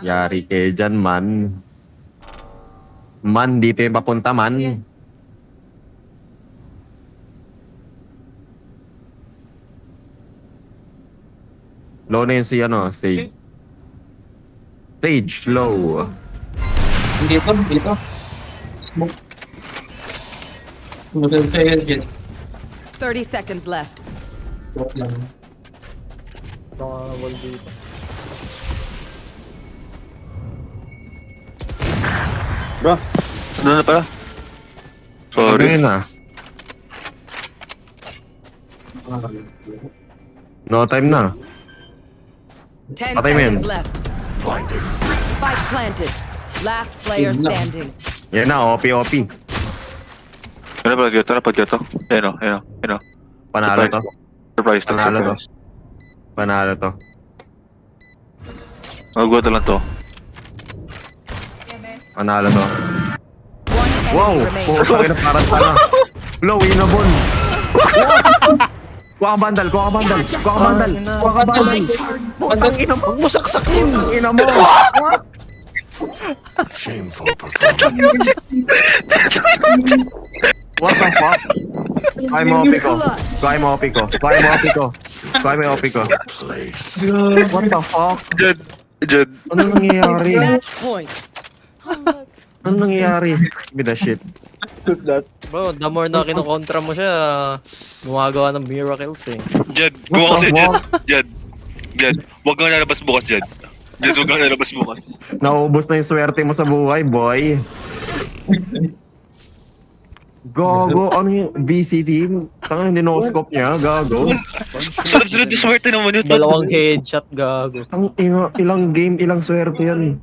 Yari kayo dyan, man. Man, dito yung papunta, man. Low na yun si, Sage. Sage, low. Dito. Smoke. Smoke sa'yo, Jet. 30 seconds left. Smoke lang. Nakawal dito. Bro, ano na pala? Ano Sorry. yun, No time na. 10 Patay mo yun. seconds left. Spike planted. Last player standing. Yan na, OP. Ano pala dito? Ayun o. Panalo to. Surprise. Panalo to. Magugod lang to. Panalo to. One enemy Wow! remaining. Putang ina, parang sana. Low, inabon. Kuha ka bandal. Putang ina mo. Musaksakin! Ina mo. Shameful performance. What the fuck? Kaya mo OP ko. Place. What the fuck? Jed. Ano nangyayari? Match point. Ano nangyayari? With the shit. Bro, the more na kinukontra mo siya, gumagawa ng miracles eh. Jed, What the fuck? Jed, huwag kang lalabas bukas, Jed. Huwag kang lalabas bukas. Naubos na yung swerte mo sa buhay, boy. Gago, ano yung VCT? Tangan yung dinoscope niya, gago. Sunod-sunod yung swerte naman yun. Dalawang headshot, gago. Ilang game, ilang swerte yan.